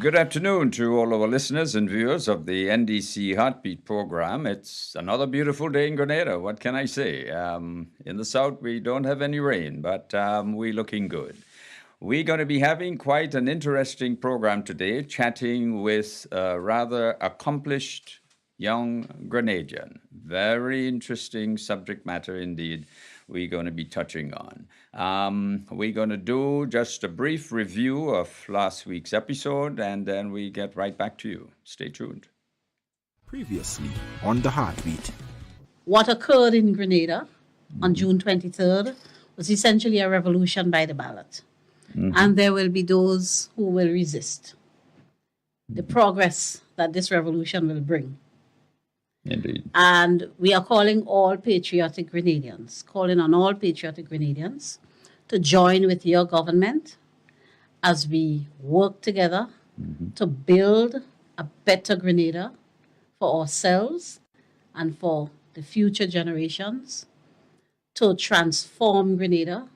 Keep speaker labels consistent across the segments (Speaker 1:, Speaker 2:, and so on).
Speaker 1: Good afternoon to all our listeners and viewers of the NDC Heartbeat program. It's another beautiful day in Grenada. What can I say? In the south, we don't have any rain, but we're looking good. We're going to be having quite an interesting program today, chatting with a rather accomplished young Grenadian. Very interesting subject matter indeed we're going to be touching on. We're going to do just a brief review of last week's episode, and then we get right back to you. Stay tuned.
Speaker 2: Previously on The Heartbeat.
Speaker 3: What occurred in Grenada on June 23rd was essentially a revolution by the ballot. And there will be those who will resist the progress that this revolution will bring.
Speaker 1: Indeed.
Speaker 3: And we are calling on all patriotic Grenadians to join with your government as we work together to build a better Grenada for ourselves and for the future generations, to transform Grenada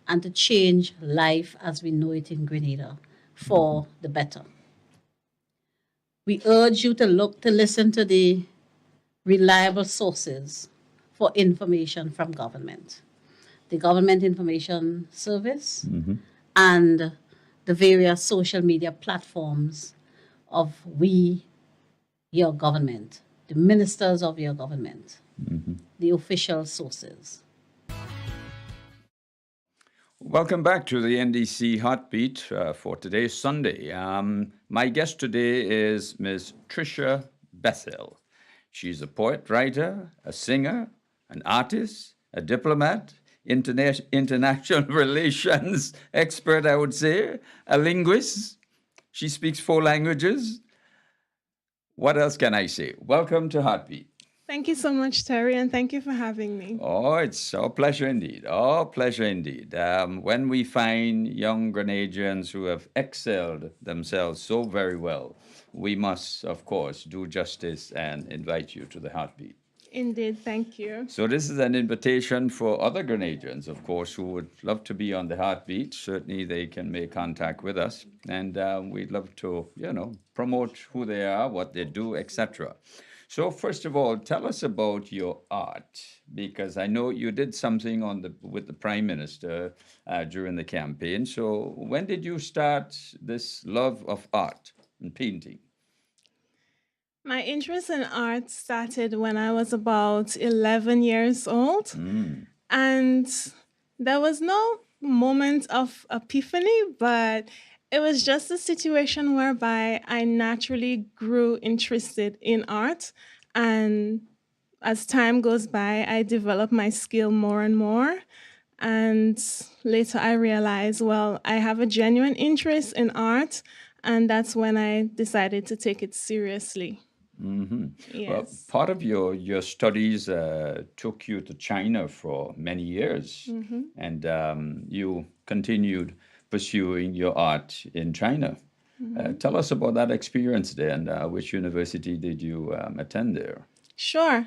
Speaker 3: and to change life as we know it in Grenada for the better. We urge you to listen to the reliable sources for information from government. The Government Information Service and the various social media platforms of your government, the ministers of your government, the official sources.
Speaker 1: Welcome back to the NDC Heartbeat for today's Sunday. My guest today is Ms. Tricia Bethel. She's a poet, writer, a singer, an artist, a diplomat, international relations expert, I would say, a linguist. She speaks 4 languages. What else can I say? Welcome to Heartbeat.
Speaker 4: Thank you so much, Terry, and thank you for having me.
Speaker 1: Oh, it's our pleasure indeed. Our pleasure indeed. When we find young Grenadians who have excelled themselves so very well, we must, of course, do justice and invite you to the Heartbeat.
Speaker 4: Indeed, thank you.
Speaker 1: So this is an invitation for other Grenadians, of course, who would love to be on the Heartbeat. Certainly they can make contact with us, and we'd love to, promote who they are, what they do, etc. So first of all, tell us about your art, because I know you did something with the Prime Minister during the campaign. So when did you start this love of art and painting?
Speaker 4: My interest in art started when I was about 11 years old. And there was no moment of epiphany, but it was just a situation whereby I naturally grew interested in art. And as time goes by, I developed my skill more and more. And later I realized, well, I have a genuine interest in art. And that's when I decided to take it seriously. Yes.
Speaker 1: Well, part of your studies took you to China for many years, and you continued pursuing your art in China. Tell us about that experience there, and which university did you attend there?
Speaker 4: Sure.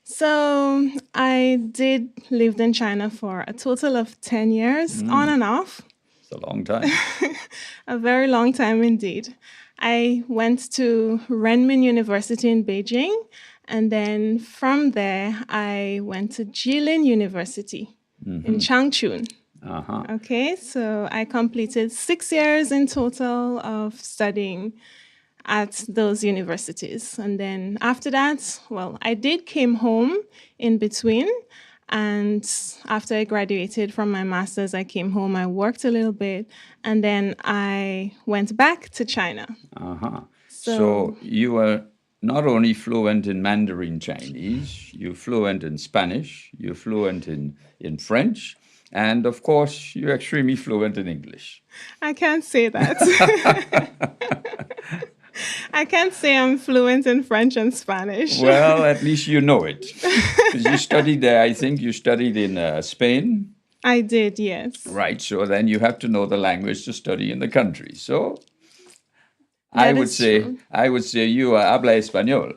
Speaker 4: So I did live in China for a total of 10 years, on and off.
Speaker 1: It's a long time.
Speaker 4: A very long time indeed. I went to Renmin University in Beijing, and then from there, I went to Jilin University in Changchun. Okay, so I completed 6 years in total of studying at those universities. And then after that, well, I came home in between. And after I graduated from my master's, I came home, I worked a little bit, and then I went back to China.
Speaker 1: So you were not only fluent in Mandarin Chinese, you're fluent in Spanish, you're fluent in French, and of course, you're extremely fluent in English.
Speaker 4: I can't say that. I can't say I'm fluent in French and Spanish.
Speaker 1: Well, at least you know it. Because you studied there, I think you studied in Spain.
Speaker 4: I did, yes.
Speaker 1: Right, so then you have to know the language to study in the country. So I
Speaker 4: That
Speaker 1: would
Speaker 4: is true.
Speaker 1: say you are habla español.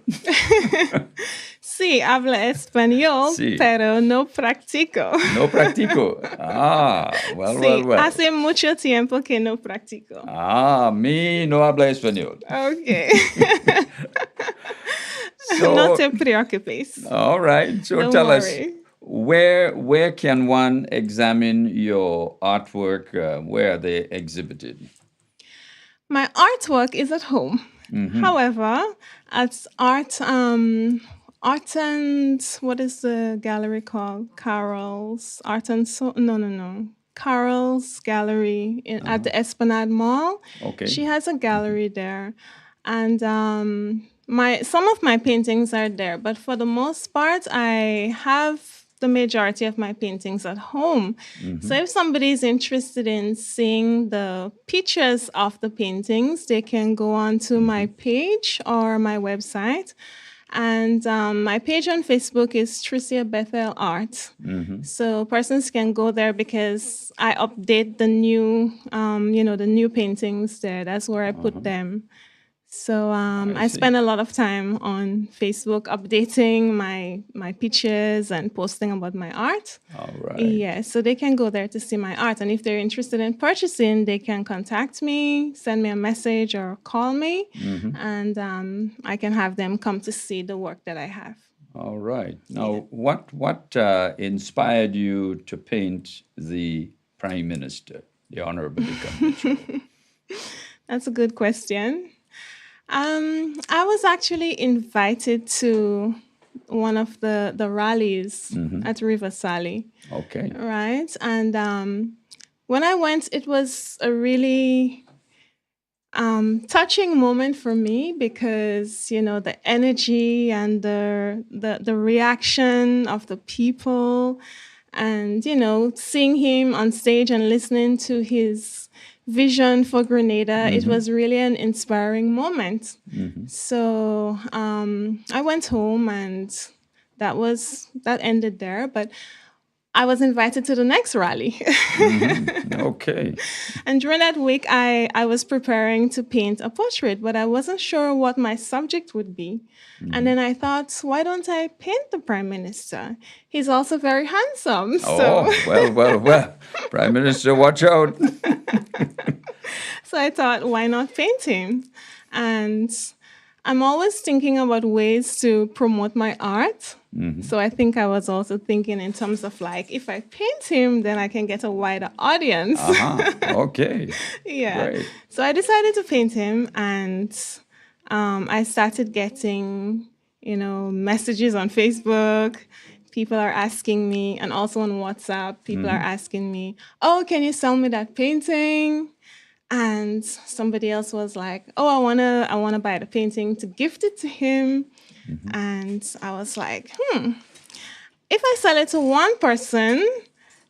Speaker 4: Sí, Sí, habla español,
Speaker 1: Sí.
Speaker 4: pero no practico.
Speaker 1: No practico.
Speaker 4: Sí,
Speaker 1: Well.
Speaker 4: hace mucho tiempo que no practico.
Speaker 1: Me no habla español.
Speaker 4: Okay.
Speaker 1: So,
Speaker 4: No te preocupes.
Speaker 1: all right. So
Speaker 4: Don't
Speaker 1: tell us,
Speaker 4: worry.
Speaker 1: where can one examine your artwork? Where are they exhibited?
Speaker 4: My artwork is at home. However, at art and what is the gallery called? Carol's Art and so no. Carol's Gallery at the Esplanade Mall.
Speaker 1: Okay.
Speaker 4: She has a gallery there, and some of my paintings are there. But for the most part, I have the majority of my paintings at home. So if somebody is interested in seeing the pictures of the paintings, they can go on to my page or my website. And my page on Facebook is Tricia Bethel Art. So persons can go there because I update the new, the new paintings there. That's where I put them. So I
Speaker 1: see.
Speaker 4: spend a lot of time on Facebook updating my pictures and posting about my art.
Speaker 1: All right.
Speaker 4: Yeah, so they can go there to see my art. And if they're interested in purchasing, they can contact me, send me a message or call me, and I can have them come to see the work that I have.
Speaker 1: All right. Now, what inspired you to paint the Prime Minister, the Honorable Become?
Speaker 4: That's a good question. I was actually invited to one of the rallies at River Sally.
Speaker 1: Okay.
Speaker 4: Right. And when I went, it was a really touching moment for me because, the energy and the reaction of the people and, seeing him on stage and listening to his vision for Grenada, it was really an inspiring moment. So I went home and that ended there. But I was invited to the next rally.
Speaker 1: Okay.
Speaker 4: And during that week, I was preparing to paint a portrait, but I wasn't sure what my subject would be. And then I thought, why don't I paint the Prime Minister? He's also very handsome. So,
Speaker 1: Well. Prime Minister, watch out.
Speaker 4: so I thought, why not paint him? And I'm always thinking about ways to promote my art. So I think I was also thinking in terms of if I paint him, then I can get a wider audience.
Speaker 1: Okay.
Speaker 4: Yeah.
Speaker 1: Great.
Speaker 4: So I decided to paint him, and I started getting, messages on Facebook. People are asking me, and also on WhatsApp, people are asking me, "Oh, can you sell me that painting?" And somebody else was like, "Oh, I wanna buy the painting to gift it to him." And I was like, if I sell it to one person,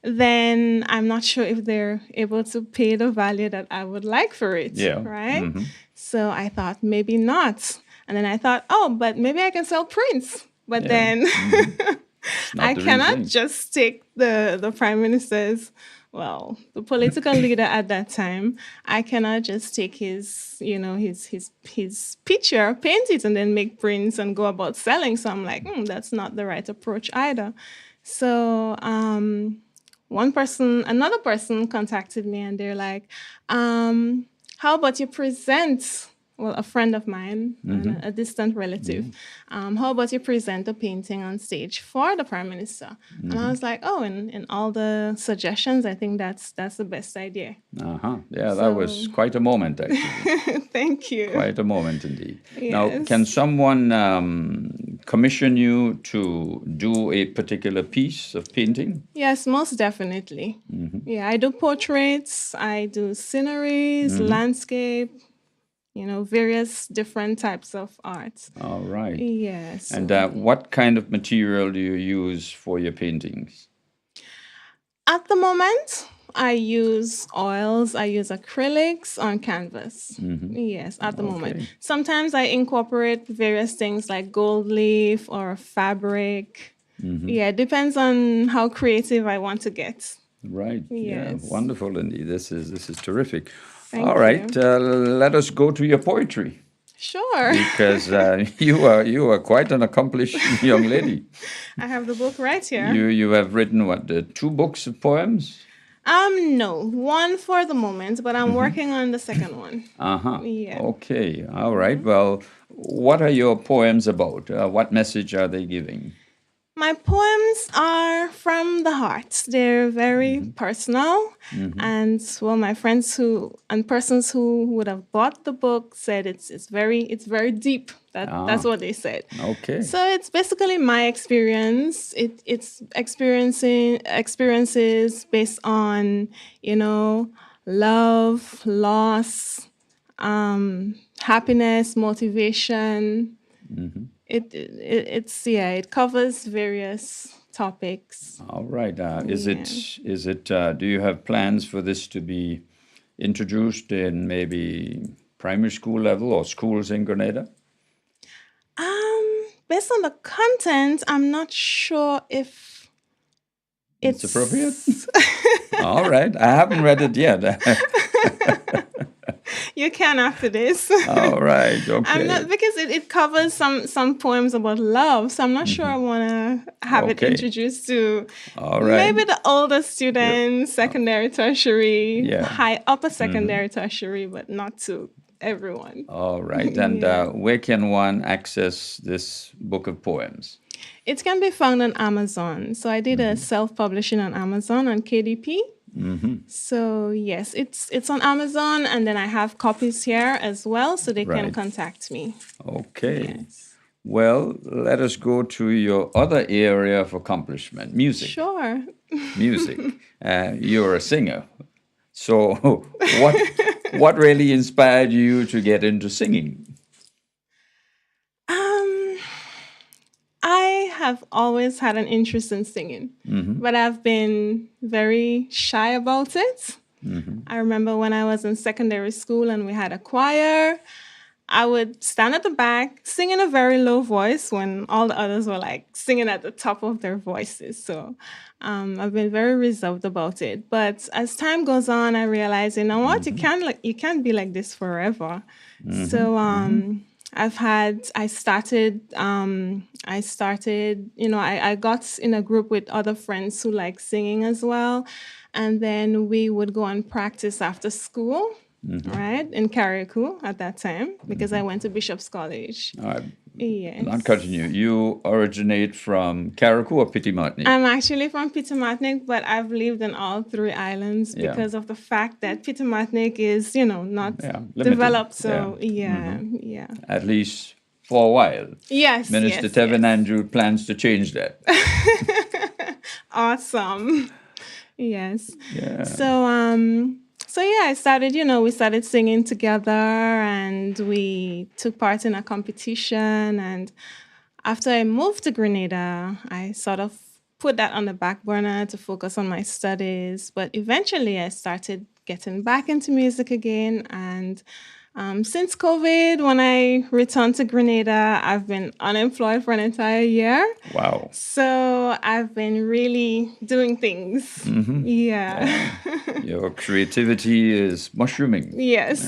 Speaker 4: then I'm not sure if they're able to pay the value that I would like for it.
Speaker 1: Yeah.
Speaker 4: Right? So I thought maybe not. And then I thought, but maybe I can sell prints. But then I cannot just take the Prime Minister's, the political leader at that time. I cannot just take his picture, paint it, and then make prints and go about selling. So I'm like, that's not the right approach either. So another person contacted me, and they're like, how about you present? Well, a friend of mine, a distant relative. How about you present a painting on stage for the Prime Minister? And I was like, in all the suggestions, I think that's the best idea.
Speaker 1: Yeah, that was quite a moment, actually.
Speaker 4: Thank you.
Speaker 1: Quite a moment indeed.
Speaker 4: Yes.
Speaker 1: Now, can someone commission you to do a particular piece of painting?
Speaker 4: Yes, most definitely. Yeah, I do portraits, I do sceneries, landscape, various different types of art.
Speaker 1: All right.
Speaker 4: Yes.
Speaker 1: And what kind of material do you use for your paintings?
Speaker 4: At the moment, I use oils, I use acrylics on canvas. Yes, at the moment. Sometimes I incorporate various things like gold leaf or fabric. Yeah, it depends on how creative I want to get.
Speaker 1: Right.
Speaker 4: Yes.
Speaker 1: Yeah, wonderful indeed. This is terrific.
Speaker 4: Thank
Speaker 1: All right.
Speaker 4: you.
Speaker 1: Let us go to your poetry.
Speaker 4: Sure.
Speaker 1: because you are quite an accomplished young lady.
Speaker 4: I have the book right here.
Speaker 1: You have written what, 2 books of poems?
Speaker 4: No, one for the moment, but I'm working on the second one.
Speaker 1: Uh-huh.
Speaker 4: Yeah.
Speaker 1: Okay. All right. Well, what are your poems about? What message are they giving?
Speaker 4: My poems are from the heart. They're very personal. And well, my friends and persons who would have bought the book said it's very deep. That's what they said.
Speaker 1: Okay.
Speaker 4: So it's basically my experience. It's experiences based on, love, loss, happiness, motivation. It covers various topics.
Speaker 1: All right. Is it do you have plans for this to be introduced in maybe primary school level or schools in Grenada?
Speaker 4: Based on the content, I'm not sure if
Speaker 1: It's appropriate? All right. I haven't read it yet.
Speaker 4: You can after this.
Speaker 1: All right. Okay.
Speaker 4: I'm not, because it covers some poems about love, so I'm not sure I want to have it
Speaker 1: Okay.
Speaker 4: introduced to
Speaker 1: All right.
Speaker 4: maybe the older students, secondary, tertiary,
Speaker 1: Yeah.
Speaker 4: high upper secondary, tertiary, but not to everyone.
Speaker 1: All right. And where can one access this book of poems?
Speaker 4: It can be found on Amazon. So I did a self-publishing on Amazon on KDP. So yes, it's on Amazon, and then I have copies here as well, so they can
Speaker 1: Right.
Speaker 4: contact me.
Speaker 1: Okay.
Speaker 4: Yes.
Speaker 1: Well, let us go to your other area of accomplishment, music.
Speaker 4: Sure.
Speaker 1: Music. You're a singer. So what really inspired you to get into singing?
Speaker 4: I have always had an interest in singing, but I've been very shy about it. I remember when I was in secondary school and we had a choir, I would stand at the back, sing in a very low voice when all the others were like singing at the top of their voices. So I've been very reserved about it. But as time goes on, I realize, you know what, you can't be like this forever. So I got in a group with other friends who like singing as well. And then we would go and practice after school, right, in Carriacou at that time, because I went to Bishop's College. Yes.
Speaker 1: Not cutting you. You originate from Carriacou or Petit Martinique?
Speaker 4: I'm actually from Petit Martinique, but I've lived in all 3 islands
Speaker 1: Yeah.
Speaker 4: because of the fact that Petit Martinique is, not
Speaker 1: limited.
Speaker 4: developed. So, yeah.
Speaker 1: At least for a while.
Speaker 4: Yes,
Speaker 1: Minister
Speaker 4: yes,
Speaker 1: Tevin
Speaker 4: yes.
Speaker 1: Andrew plans to change that.
Speaker 4: Awesome. Yes.
Speaker 1: Yeah.
Speaker 4: So yeah, we started singing together, and we took part in a competition. And after I moved to Grenada, I sort of put that on the back burner to focus on my studies. But eventually I started getting back into music again. And since COVID, when I returned to Grenada, I've been unemployed for an entire year.
Speaker 1: Wow.
Speaker 4: So I've been really doing things. Yeah.
Speaker 1: Your creativity is mushrooming.
Speaker 4: Yes.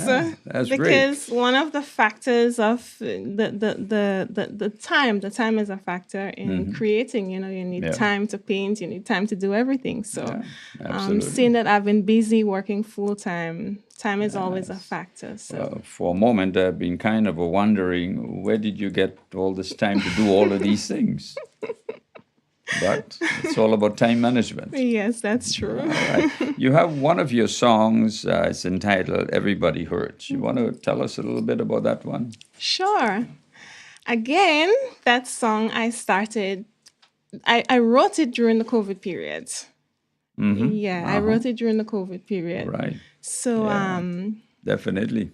Speaker 1: That's
Speaker 4: because one of the factors of the time is a factor in creating. You need time to paint, you need time to do everything. So seeing that I've been busy working full time is always a factor. So
Speaker 1: For a moment, I've been kind of wondering, where did you get all this time to do all of these things? But it's all about time management.
Speaker 4: yes, that's true.
Speaker 1: All right. You have one of your songs, it's entitled Everybody Hurts. You want to tell us a little bit about that one?
Speaker 4: Sure. Again, that song I wrote it during the COVID period. Yeah, I wrote it during the COVID period.
Speaker 1: Right.
Speaker 4: So,
Speaker 1: Definitely.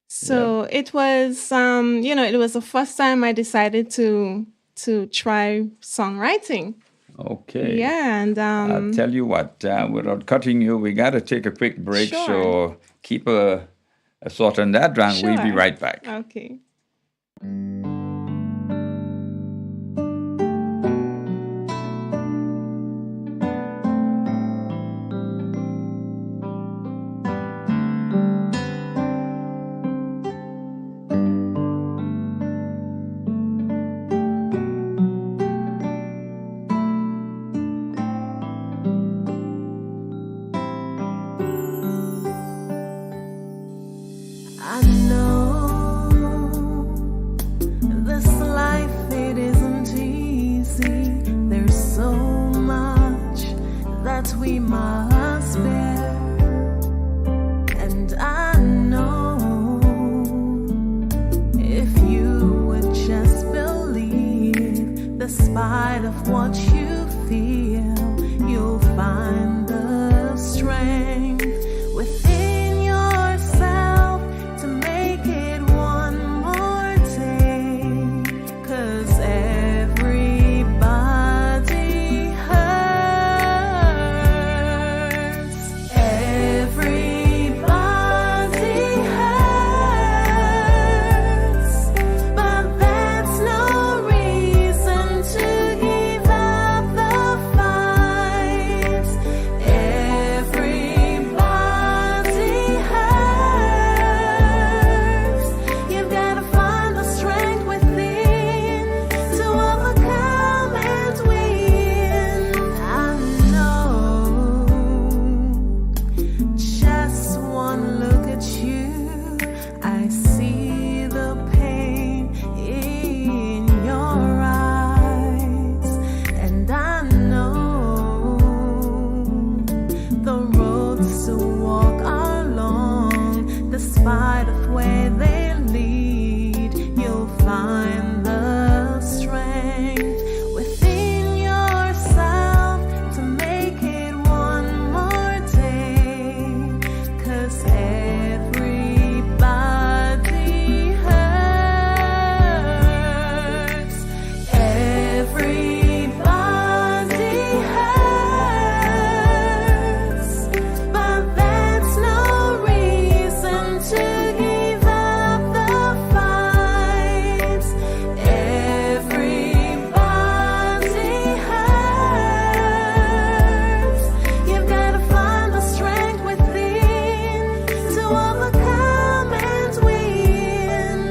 Speaker 4: So it was, it was the first time I decided to try songwriting.
Speaker 1: Okay.
Speaker 4: Yeah, and
Speaker 1: I'll tell you what, without cutting you, we got to take a quick break.
Speaker 4: Sure.
Speaker 1: So keep a thought on that, and we'll be
Speaker 4: Sure.
Speaker 1: right back.
Speaker 4: Okay.
Speaker 5: we must bear. And I know if you would just believe, despite of what you feel, you'll find the strength within yourself to make it one more day. 'Cause everybody hurts. Everybody hurts. But that's no reason to give up the fight. Everybody hurts. You've got to find the strength within to overcome and win. I know just one look at you, I see the pain in your eyes. And I know the roads to walk are long, despite of where they lead, you'll find the strength within yourself to make it one more day. 'Cause everybody hurts. Everybody hurts. But that's no reason to give up the fight. Everybody hurts. You've got to find the strength within to overcome and win.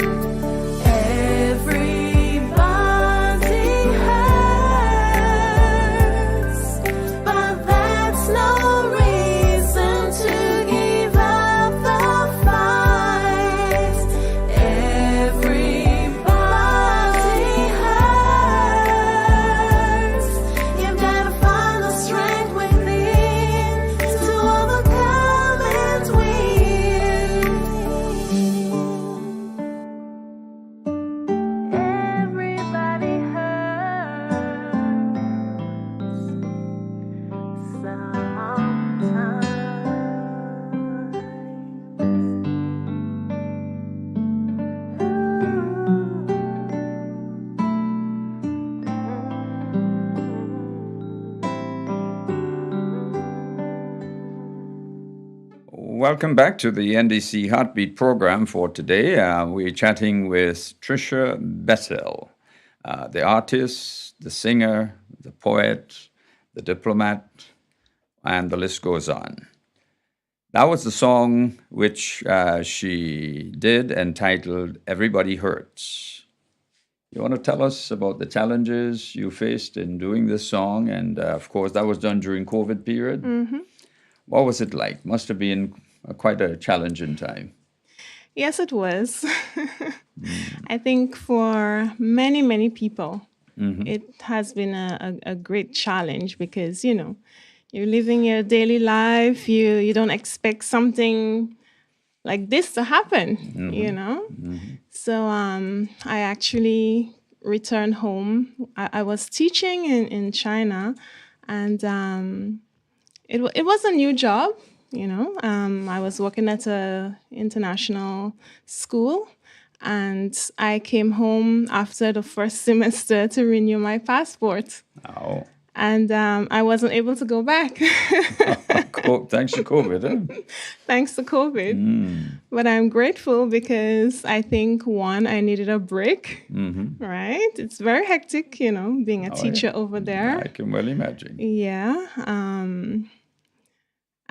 Speaker 5: Everybody hurts. But that's no reason to give up the fight. Everybody hurts. You've got to find the strength within to overcome and win. Everybody
Speaker 1: Welcome back to the NDC Heartbeat program for today. We're chatting with Trisha Bessel, the artist, the singer, the poet, the diplomat, and the list goes on. That was the song which she did entitled Everybody Hurts. You want to tell us about the challenges you faced in doing this song? And of course, that was done during COVID period. What was it like? Must have been quite a challenging time.
Speaker 4: Yes, it was. I think for many, many people, it has been a great challenge because, you know, you're living your daily life. You don't expect something like this to happen, you know? So I actually returned home. I was teaching in China, and it was a new job, you know. I was working at a international school, and I came home after the first semester to renew my passport.
Speaker 1: Oh.
Speaker 4: And I wasn't able to go back.
Speaker 1: Thanks to COVID, huh?
Speaker 4: Thanks to COVID. But I'm grateful because I think, one, I needed a break, right? It's very hectic, you know, being a teacher over there.
Speaker 1: I can well imagine.
Speaker 4: Yeah.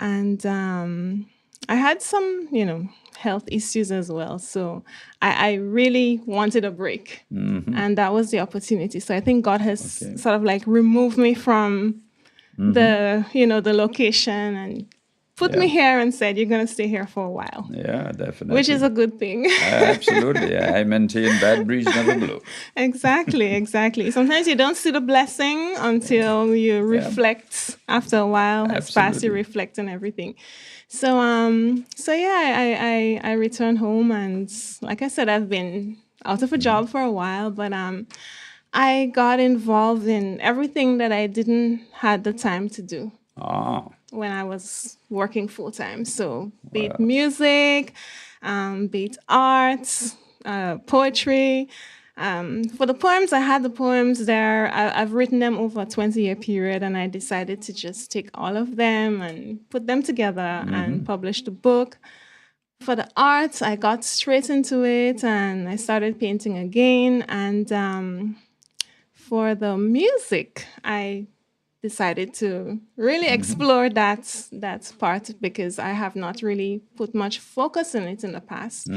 Speaker 4: And I had some, you know, health issues as well. So I really wanted a break. And that was the opportunity. So I think God has sort of like removed me from the, you know, the location and put me here and said, you're going to stay here for a while,
Speaker 1: Yeah, definitely.
Speaker 4: which is a good thing.
Speaker 1: Absolutely. I maintain bad breeze never blew.
Speaker 4: Exactly. Sometimes you don't see the blessing until you reflect after a while has passed, you
Speaker 1: Absolutely.
Speaker 4: reflect on everything. So yeah, I returned home, and like I said, I've been out of a job for a while, but I got involved in everything that I didn't had the time to do
Speaker 1: Ah,
Speaker 4: when I was working full time. So be it music, be it arts, poetry. For the poems, I had the poems there. I've written them over a 20-year period, and I decided to just take all of them and put them together and publish the book. For the art, I got straight into it, and I started painting again. And for the music, I decided to really explore that part because I have not really put much focus on it in the past.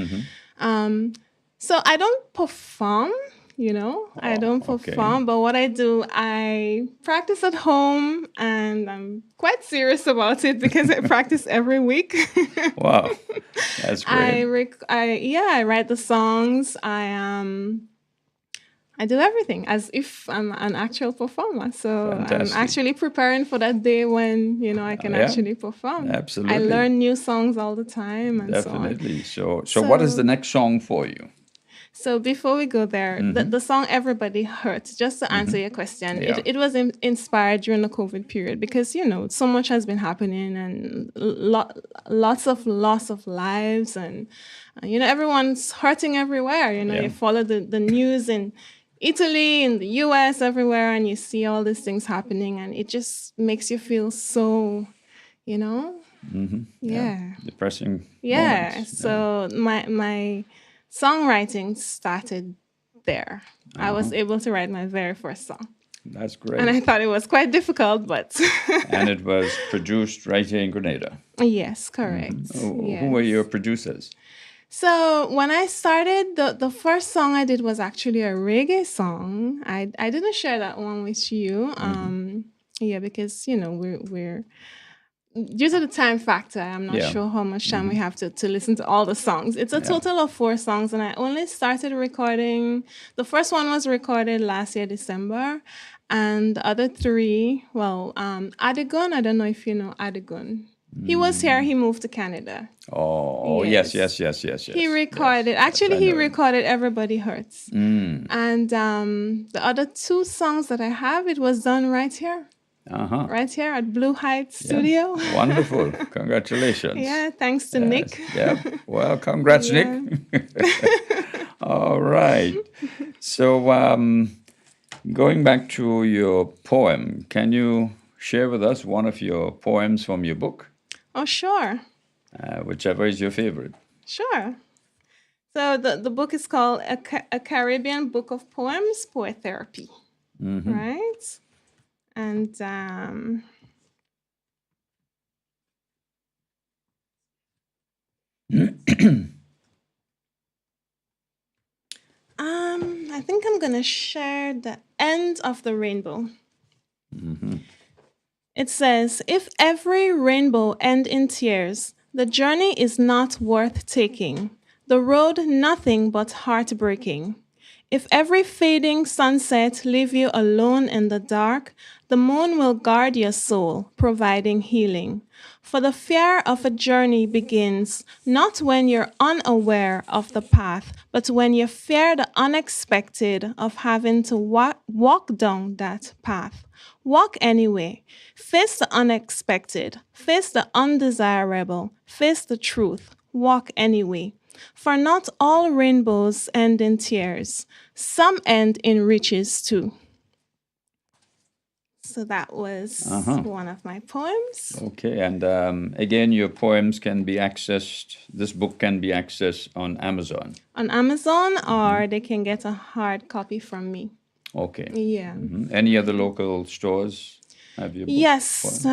Speaker 4: So I don't perform, I don't
Speaker 1: okay.
Speaker 4: perform, but what I do, I practice at home, and I'm quite serious about it because I practice every week.
Speaker 1: Wow. That's great.
Speaker 4: I write the songs. I do everything as if I'm an actual performer. So
Speaker 1: Fantastic.
Speaker 4: I'm actually preparing for that day when, I can actually perform.
Speaker 1: Absolutely.
Speaker 4: I learn new songs all the time and so on.
Speaker 1: Definitely. So what is the next song for you?
Speaker 4: So before we go there, the song Everybody Hurts, just to answer your question,
Speaker 1: Yeah.
Speaker 4: it was inspired during the COVID period because, so much has been happening and lots of loss of lives and, everyone's hurting everywhere. You follow the news in Italy, in the US, everywhere, and you see all these things happening and it just makes you feel so, yeah.
Speaker 1: Depressing
Speaker 4: Yeah.
Speaker 1: moments.
Speaker 4: So my songwriting started there. I was able to write my very first song.
Speaker 1: That's great.
Speaker 4: And I thought it was quite difficult, but
Speaker 1: And it was produced right here in Grenada.
Speaker 4: yes, correct.
Speaker 1: Who were your producers?
Speaker 4: So when I started, the first song I did was actually a reggae song. I didn't share that one with you. Because we're due to the time factor, I'm not sure how much time we have to listen to all the songs. It's a total of 4 songs, and I only started recording. The first one was recorded last year, December, and the other 3, Adigun, I don't know if you know Adigun. He was here, he moved to Canada.
Speaker 1: Oh,
Speaker 4: Yes.
Speaker 1: yes.
Speaker 4: He recorded, he recorded Everybody Hurts. And the other 2 songs that I have, it was done right here. Right here at Blue Heights Studio.
Speaker 1: Wonderful. Congratulations.
Speaker 4: Yeah, thanks to Nick.
Speaker 1: Yeah. Well, congrats, Nick. All right. So, going back to your poem, can you share with us one of your poems from your book?
Speaker 4: Oh, sure.
Speaker 1: Whichever is your favorite.
Speaker 4: Sure. So the book is called A Caribbean Book of Poems, Poet Therapy. Right? And I think I'm going to share the end of the rainbow. It says, if every rainbow end in tears, the journey is not worth taking, the road nothing but heartbreaking. If every fading sunset leave you alone in the dark, the moon will guard your soul, providing healing. For the fear of a journey begins not when you're unaware of the path, but when you fear the unexpected of having to walk down that path. Walk anyway. Face the unexpected. Face the undesirable. Face the truth. Walk anyway. For not all rainbows end in tears. Some end in riches too. So that was one of my poems.
Speaker 1: Okay, and again, your poems can be accessed, this book can be accessed on Amazon.
Speaker 4: On Amazon, or they can get a hard copy from me.
Speaker 1: Okay.
Speaker 4: Yeah.
Speaker 1: Any other local stores have your book?
Speaker 4: Yes,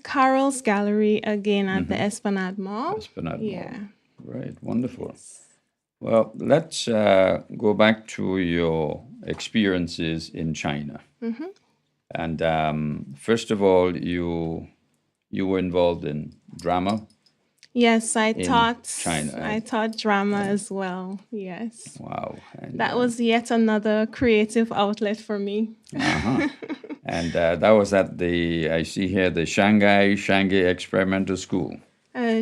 Speaker 4: Carol's Gallery, again at the Esplanade Mall.
Speaker 1: Esplanade
Speaker 4: Yeah.
Speaker 1: Mall. Right, wonderful. Well, let's go back to your experiences in China. And first of all, you you were involved in drama
Speaker 4: Yes, I
Speaker 1: in
Speaker 4: taught
Speaker 1: China.
Speaker 4: I taught drama as well. Yes.
Speaker 1: Wow. And,
Speaker 4: That was yet another creative outlet for me.
Speaker 1: and that was at I see here, the Shanghai Experimental School,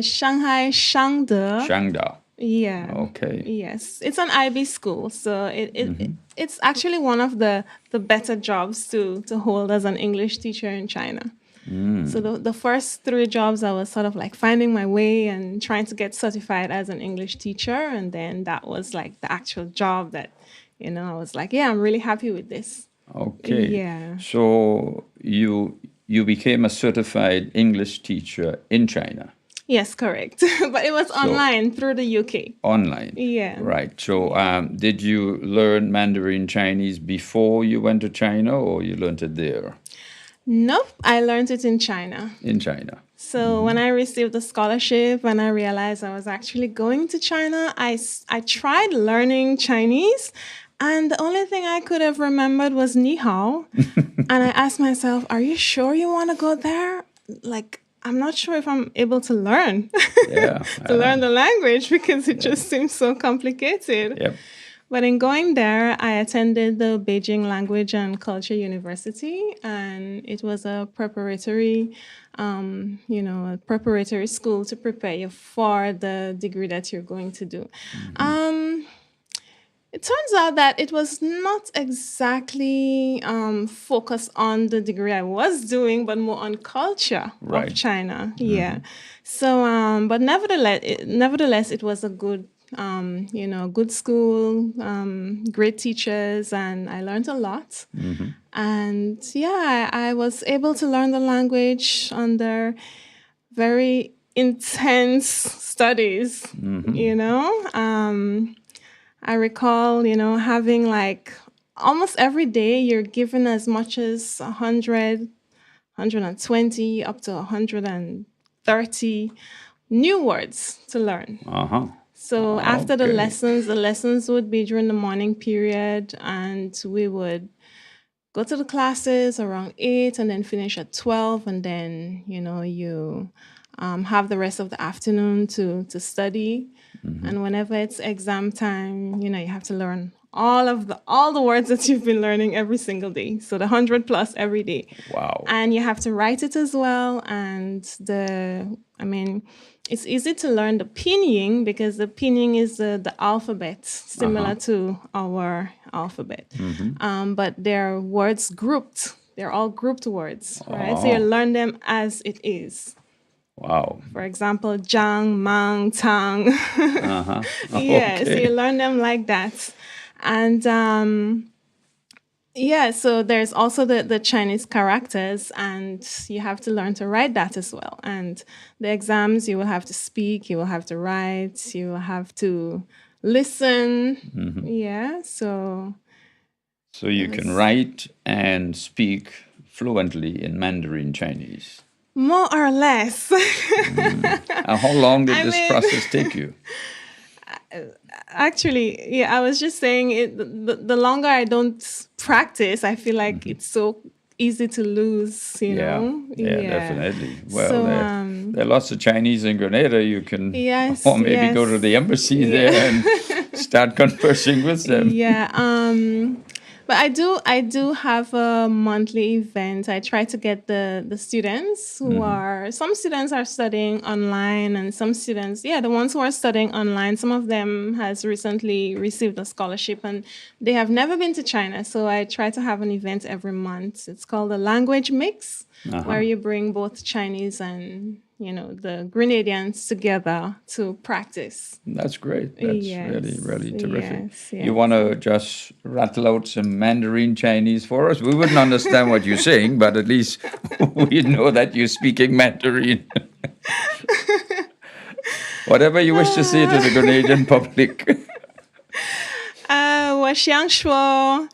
Speaker 4: Shanghai Shangde.
Speaker 1: Shangda.
Speaker 4: Yeah.
Speaker 1: Okay.
Speaker 4: Yes, it's an IB school, so it's actually one of the better jobs to hold as an English teacher in China. So the first 3 jobs, I was sort of like finding my way and trying to get certified as an English teacher, and then that was like the actual job that, I was like, yeah, I'm really happy with this.
Speaker 1: Okay.
Speaker 4: Yeah.
Speaker 1: So you became a certified English teacher in China.
Speaker 4: Yes, correct. But it was online through the UK.
Speaker 1: Online.
Speaker 4: Yeah.
Speaker 1: Right. So did you learn Mandarin Chinese before you went to China, or you learned it there?
Speaker 4: Nope, I learned it in China.
Speaker 1: In China.
Speaker 4: So when I received the scholarship and I realized I was actually going to China, I tried learning Chinese, and the only thing I could have remembered was ni hao. And I asked myself, are you sure you want to go there? Like, I'm not sure if I'm able to learn
Speaker 1: Yeah.
Speaker 4: to learn the language, because it just seems so complicated.
Speaker 1: Yep.
Speaker 4: But in going there, I attended the Beijing Language and Culture University, and it was a preparatory, a preparatory school to prepare you for the degree that you're going to do. It turns out that it was not exactly focused on the degree I was doing, but more on culture
Speaker 1: Right.
Speaker 4: of China. Yeah. So, but nevertheless, it was a good, good school, great teachers, and I learned a lot. And yeah, I was able to learn the language under very intense studies. I recall, having like almost every day you're given as much as 100, 120, up to 130 new words to learn. So after the lessons would be during the morning period, and we would go to the classes around 8 and then finish at 12, and then, you have the rest of the afternoon to study. And whenever it's exam time, you have to learn all the words that you've been learning every single day. So the 100 plus every day.
Speaker 1: Wow.
Speaker 4: And you have to write it as well. And it's easy to learn the pinyin, because the pinyin is the alphabet, similar to our alphabet. But they're words grouped. They're all grouped words, right? So you learn them as it is.
Speaker 1: Wow.
Speaker 4: For example, Zhang, Mang, Tang. Yeah, so you learn them like that. And so there's also the Chinese characters, and you have to learn to write that as well. And the exams, you will have to speak, you will have to write, you will have to listen. Yeah, so
Speaker 1: you can write and speak fluently in Mandarin Chinese.
Speaker 4: more or less.
Speaker 1: How long did this process take you?
Speaker 4: Actually, I was just saying the longer I don't practice, I feel like it's so easy to lose, know?
Speaker 1: Yeah, definitely. Well,
Speaker 4: So,
Speaker 1: there are lots of Chinese in Grenada. You can
Speaker 4: Yes,
Speaker 1: or maybe go
Speaker 4: yes.
Speaker 1: to the embassy there and start conversing with them.
Speaker 4: But I do have a monthly event. I try to get the students who some students are studying online, and some students, the ones who are studying online, some of them has recently received a scholarship and they have never been to China. So I try to have an event every month. It's called a language mix, where you bring both Chinese and the Grenadians together to practice.
Speaker 1: That's great. That's really, really terrific.
Speaker 4: Yes.
Speaker 1: You want to just rattle out some Mandarin Chinese for us? We wouldn't understand what you're saying, but at least we know that you're speaking Mandarin. Whatever you wish to say to the Grenadian public.
Speaker 4: 我想说，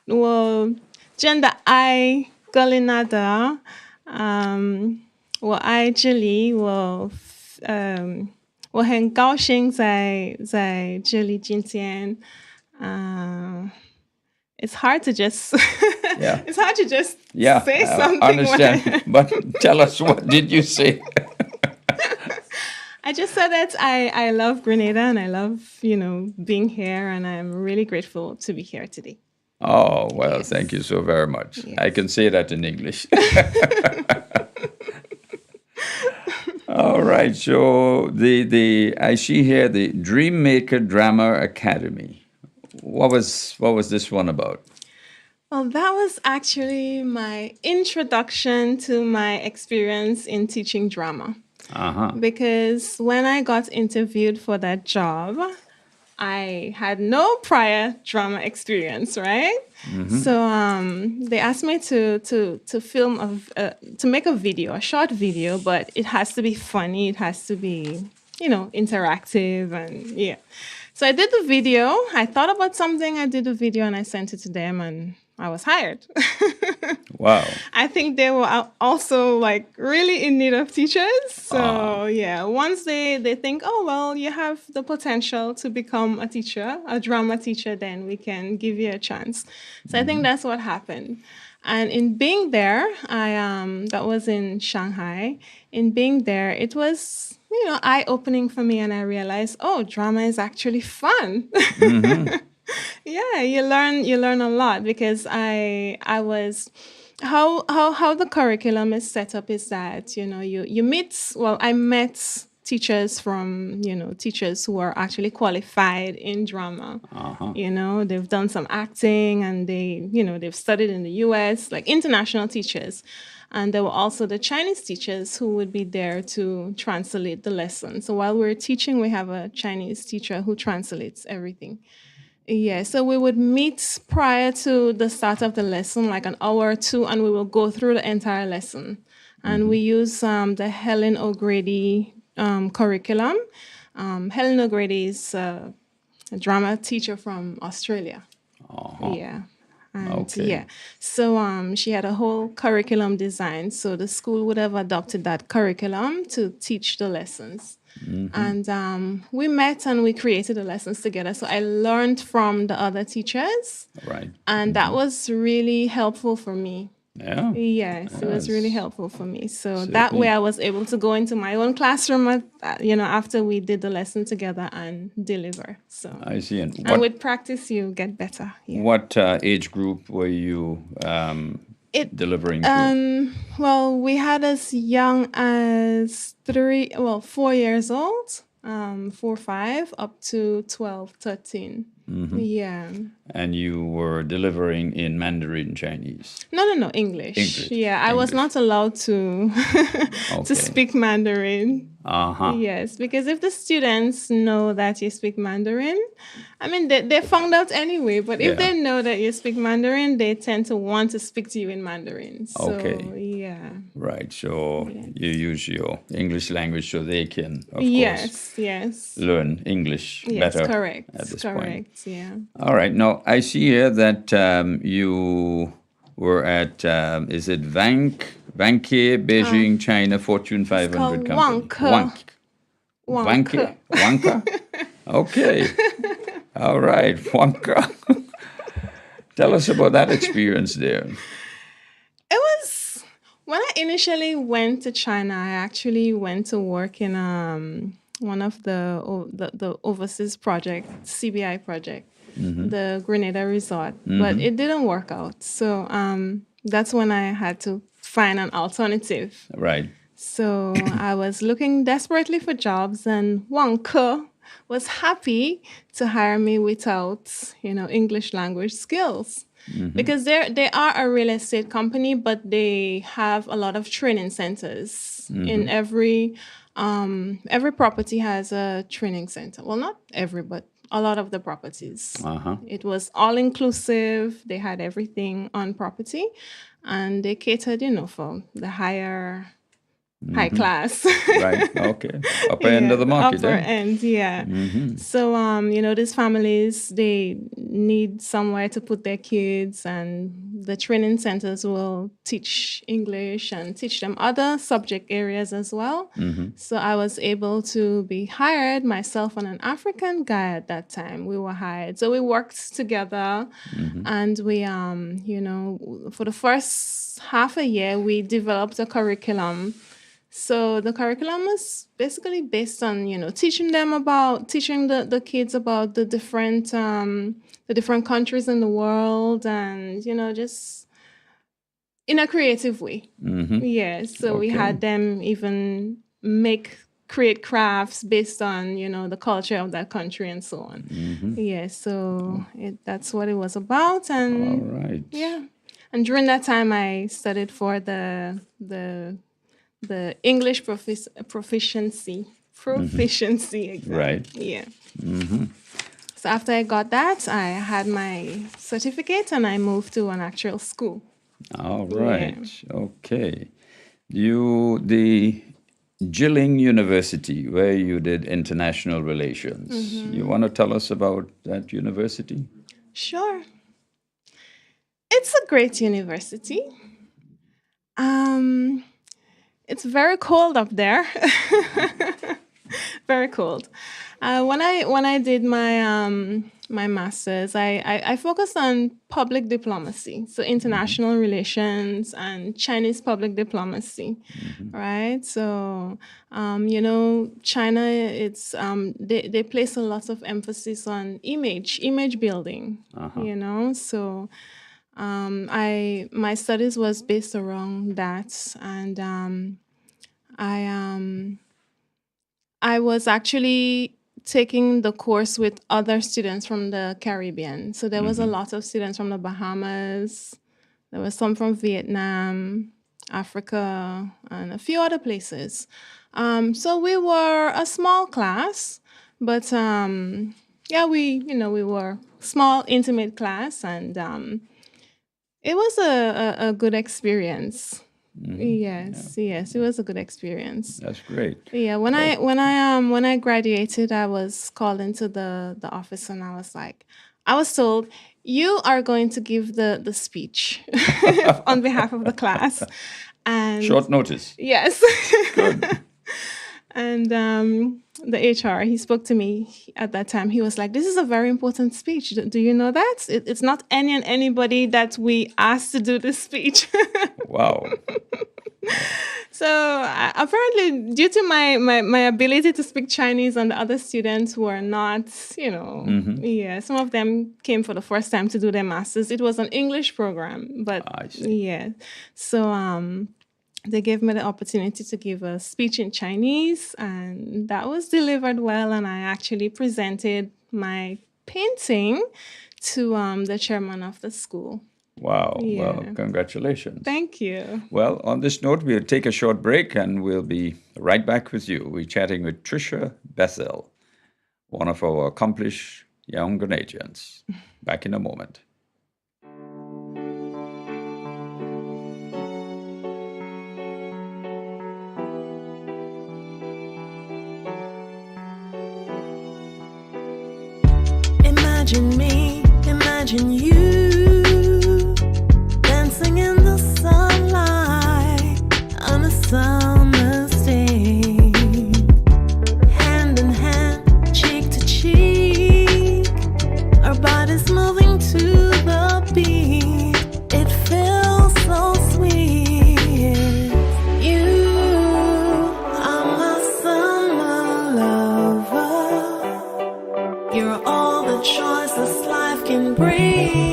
Speaker 4: 我真的爱格林纳达，我爱这里，我很高兴在这里今天。It's hard to just
Speaker 1: Yeah.
Speaker 4: It's hard to just
Speaker 1: Yeah,
Speaker 4: say
Speaker 1: I
Speaker 4: something.
Speaker 1: understand. But tell us, what did you say?
Speaker 4: I just said that I love Grenada and I love, being here, and I'm really grateful to be here today.
Speaker 1: Oh, well,
Speaker 4: Yes.
Speaker 1: thank you so very much.
Speaker 4: Yes.
Speaker 1: I can say that in English. All right. So I see here the Dreammaker Drama Academy. What was this one about?
Speaker 4: Well, that was actually my introduction to my experience in teaching drama.
Speaker 1: Uh-huh.
Speaker 4: Because when I got interviewed for that job, I had no prior drama experience, right? So they asked me to film to make a video, a short video, but it has to be funny. It has to be, interactive, and yeah. So I did the video. I thought about something. I did the video and I sent it to them, and I was hired.
Speaker 1: Wow.
Speaker 4: I think they were also like really in need of teachers. So yeah, once they think, oh, well, you have the potential to become a teacher, a drama teacher, then we can give you a chance. So I think that's what happened. And in being there, that was in Shanghai. In being there, it was, eye-opening for me, and I realized, oh, drama is actually fun. Yeah, you learn a lot, because I was how the curriculum is set up is that you meet, well, I met teachers from teachers who are actually qualified in drama. They've done some acting, and they've studied in the US, like international teachers. And there were also the Chinese teachers who would be there to translate the lesson. So while we're teaching, we have a Chinese teacher who translates everything. Yeah, so we would meet prior to the start of the lesson, like an hour or two, and we will go through the entire lesson. And we use the Helen O'Grady curriculum. Helen O'Grady is a drama teacher from Australia. Yeah. And
Speaker 1: Okay.
Speaker 4: yeah, so she had a whole curriculum designed. So the school would have adopted that curriculum to teach the lessons. And we met and we created the lessons together. So I learned from the other teachers,
Speaker 1: Right.
Speaker 4: and that was really helpful for me.
Speaker 1: Yeah.
Speaker 4: Yes, it was really helpful for me. So
Speaker 1: Certainly.
Speaker 4: that way I was able to go into my own classroom, after we did the lesson together and deliver. So
Speaker 1: I see. And
Speaker 4: and with practice, you get better. Yeah.
Speaker 1: what age group were you delivering to?
Speaker 4: Well, we had as young as 4 years old, 4, 5, up to 12, 13. Yeah.
Speaker 1: And you were delivering in Mandarin Chinese.
Speaker 4: No, English.
Speaker 1: English,
Speaker 4: Yeah, I was not allowed to
Speaker 1: Okay.
Speaker 4: to speak Mandarin.
Speaker 1: Uh-huh.
Speaker 4: Yes, because if the students know that you speak Mandarin, I mean, they found out anyway, but if
Speaker 1: Yeah.
Speaker 4: they know that you speak Mandarin, they tend to want to speak to you in Mandarin. So,
Speaker 1: Okay.
Speaker 4: yeah.
Speaker 1: Right. So you use your English language so they can, of
Speaker 4: Yes, yes.
Speaker 1: course, learn English
Speaker 4: Yes,
Speaker 1: better
Speaker 4: correct.
Speaker 1: at this point.
Speaker 4: Correct, yeah.
Speaker 1: All right. Now, I see here that you were at, is it Vanke, Beijing, China, Fortune 500
Speaker 4: called
Speaker 1: company?
Speaker 4: Wanke.
Speaker 1: Wanka? Okay. All right. Wanka. Tell us about that experience there.
Speaker 4: It was when I initially went to China. I actually went to work in one of the overseas project, CBI project, the Grenada Resort, but it didn't work out. So that's when I had to find an alternative.
Speaker 1: Right.
Speaker 4: So I was looking desperately for jobs, and Wanke was happy to hire me without, English language skills. Because they are a real estate company, but they have a lot of training centers. In every property has a training center. Well, not every, but a lot of the properties.
Speaker 1: Uh-huh.
Speaker 4: It was all inclusive. They had everything on property, and they catered, for the higher high class.
Speaker 1: Right. Okay. Upper end of the market.
Speaker 4: Upper
Speaker 1: Eh?
Speaker 4: end, yeah. So, these families, they need somewhere to put their kids, and the training centers will teach English and teach them other subject areas as well. So I was able to be hired, myself and an African guy at that time. We were hired. So we worked together, and we, for the first half a year, we developed a curriculum. So the curriculum was basically based on, teaching the kids about the different countries in the world, and, just in a creative way. Yeah. So we had them even create crafts based on, the culture of that country and so on. Yeah. So that's what it was about. And
Speaker 1: All right.
Speaker 4: yeah. And during that time, I studied for the English proficiency exam.
Speaker 1: Right.
Speaker 4: Yeah. So after I got that, I had my certificate and I moved to an actual school.
Speaker 1: All right. Okay. The Jilling University, where you did international relations. You want to tell us about that university?
Speaker 4: Sure. It's a great university. It's very cold up there. Very cold. When I did my master's, I focused on public diplomacy, so international relations and Chinese public diplomacy, right? So, China, it's they place a lot of emphasis on image building, So, my studies was based around that, and I was actually taking the course with other students from the Caribbean. So there was a lot of students from the Bahamas. There was some from Vietnam, Africa, and a few other places. So we were a small class, but we were small, intimate class, and it was a good experience. Yes, it was a good experience.
Speaker 1: That's great.
Speaker 4: Yeah, when I graduated, I was called into the office, and I was told, you are going to give the speech on behalf of the class. And
Speaker 1: Short notice.
Speaker 4: yes.
Speaker 1: Good.
Speaker 4: And the HR, he spoke to me at that time. He was like, this is a very important speech. Do you know that? It's not anybody that we asked to do this speech.
Speaker 1: Wow.
Speaker 4: So apparently, due to my ability to speak Chinese, and the other students were not, some of them came for the first time to do their masters. It was an English program, but
Speaker 1: I see.
Speaker 4: yeah. So they gave me the opportunity to give a speech in Chinese, and that was delivered well. And I actually presented my painting to the chairman of the school.
Speaker 1: Wow.
Speaker 4: Yeah.
Speaker 1: Well, congratulations.
Speaker 4: Thank you.
Speaker 1: Well, on this note, we'll take a short break and we'll be right back with you. We're chatting with Tricia Bethel, one of our accomplished young Grenadians. Back in a moment.
Speaker 5: Imagine me, imagine you, dancing in the sunlight on a summer's day, hand in hand, cheek to cheek, our bodies moving to the beat. It feels so sweet. You are my summer lover. You're all the choices life can bring.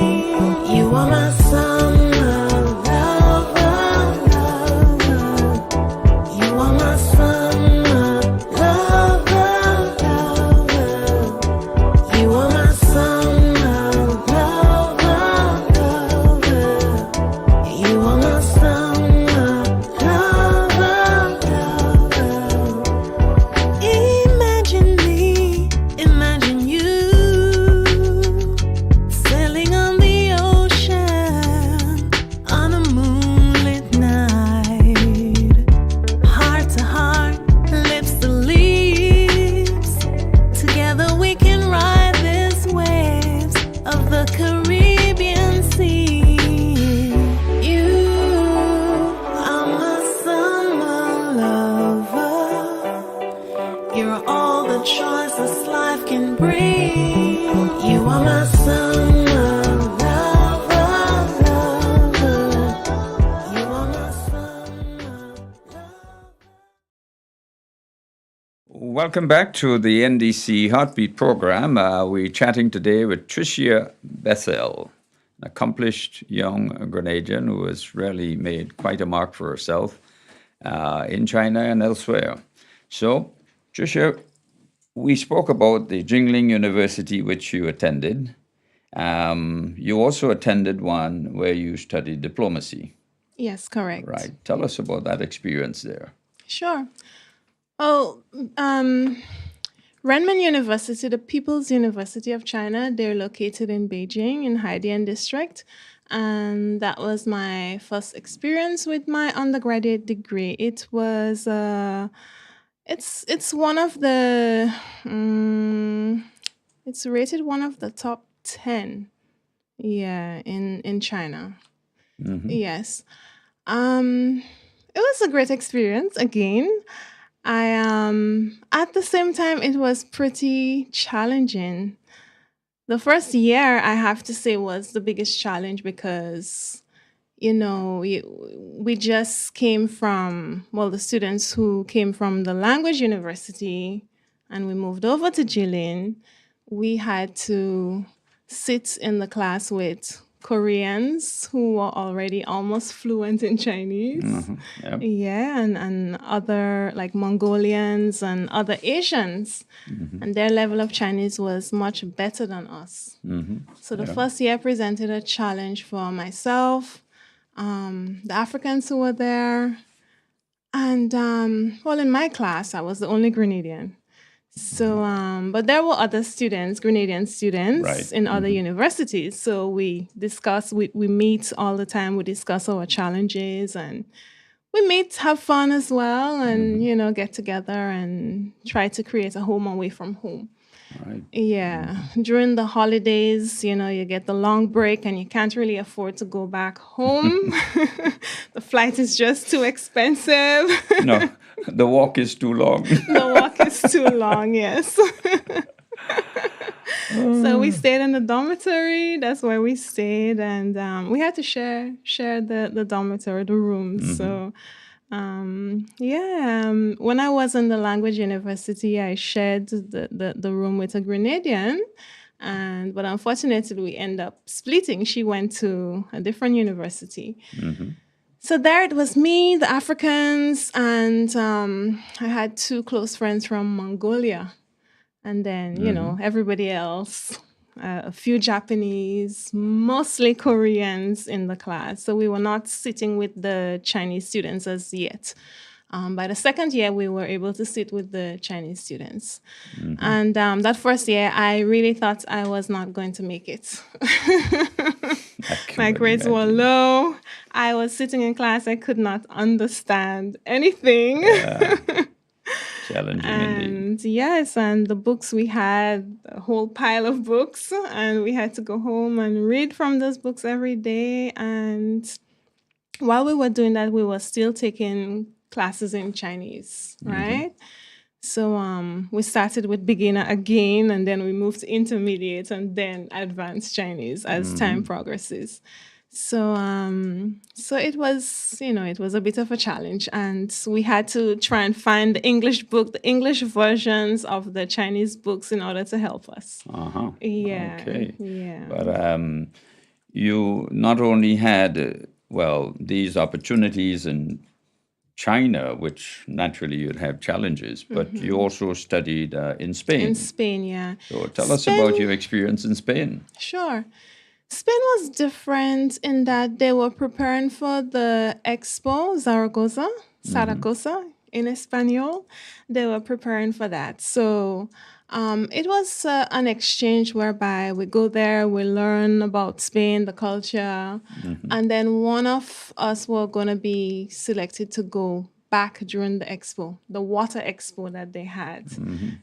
Speaker 1: welcome back to the NDC Heartbeat program. We're chatting today with Tricia Bethel, an accomplished young Grenadian who has really made quite a mark for herself in China and elsewhere. So, Tricia, we spoke about the Jingling University which you attended. You also attended one where you studied diplomacy.
Speaker 4: Yes, correct.
Speaker 1: Right. Tell us about that experience there.
Speaker 4: Sure. Oh, Renmin University, the People's University of China, they're located in Beijing in Haidian district. And that was my first experience with my undergraduate degree. It was, it's one of the, it's rated one of the top 10, in China. Yes. It was a great experience again. At the same time, it was pretty challenging. The first year, I have to say, was the biggest challenge because, we just came from, the students who came from the language university and we moved over to Jilin, we had to sit in the class with Koreans who were already almost fluent in Chinese.
Speaker 1: Yep.
Speaker 4: Yeah, and other like Mongolians and other Asians. And their level of Chinese was much better than us. So the first year presented a challenge for myself, the Africans who were there. And, in my class, I was the only Grenadian. So, but there were other students, Grenadian students,
Speaker 1: Right.
Speaker 4: in other universities. So we discuss, we meet all the time. We discuss our challenges and we meet, have fun as well, and, get together and try to create a home away from home.
Speaker 1: Right.
Speaker 4: Yeah. During the holidays, you get the long break and you can't really afford to go back home. The flight is just too expensive.
Speaker 1: No, the walk is too long.
Speaker 4: The walk is too long, yes. So we stayed in the dormitory. That's where we stayed. And we had to share the dormitory, the rooms. So, when I was in the language university, I shared the room with a Grenadian. But unfortunately, we end up splitting. She went to a different university. So there it was me, the Africans, and I had two close friends from Mongolia. And then, everybody else, a few Japanese, mostly Koreans in the class. So we were not sitting with the Chinese students as yet. By the second year, we were able to sit with the Chinese students. And that first year, I really thought I was not going to make it. My grades were low. I was sitting in class. I could not understand anything.
Speaker 1: Challenging indeed.
Speaker 4: And yes, and the books, we had a whole pile of books, and we had to go home and read from those books every day. And while we were doing that, we were still taking classes in Chinese, right? So we started with beginner again, and then we moved to intermediate and then advanced Chinese as time progresses. So it was, it was a bit of a challenge, and we had to try and find the English versions of the Chinese books in order to help us. Yeah.
Speaker 1: Okay.
Speaker 4: Yeah.
Speaker 1: But you not only had, these opportunities in China, which naturally you'd have challenges, but you also studied in Spain.
Speaker 4: In Spain, yeah.
Speaker 1: So tell us about your experience in Spain.
Speaker 4: Sure. Spain was different in that they were preparing for the Expo Zaragoza in Espanol. They were preparing for that. So it was an exchange whereby we go there, we learn about Spain, the culture, and then one of us were going to be selected to go back during the expo, the water expo that they had.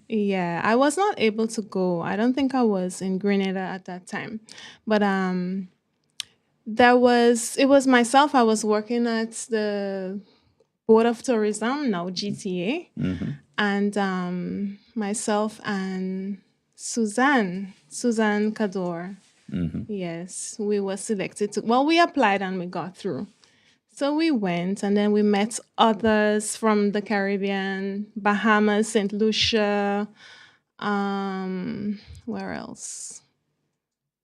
Speaker 4: Yeah, I was not able to go. I don't think I was in Grenada at that time. But it was myself. I was working at the Board of Tourism, now GTA, and myself and Suzanne Kador. Yes, we were selected to, we applied and we got through. So we went, and then we met others from the Caribbean, Bahamas, St. Lucia, where else?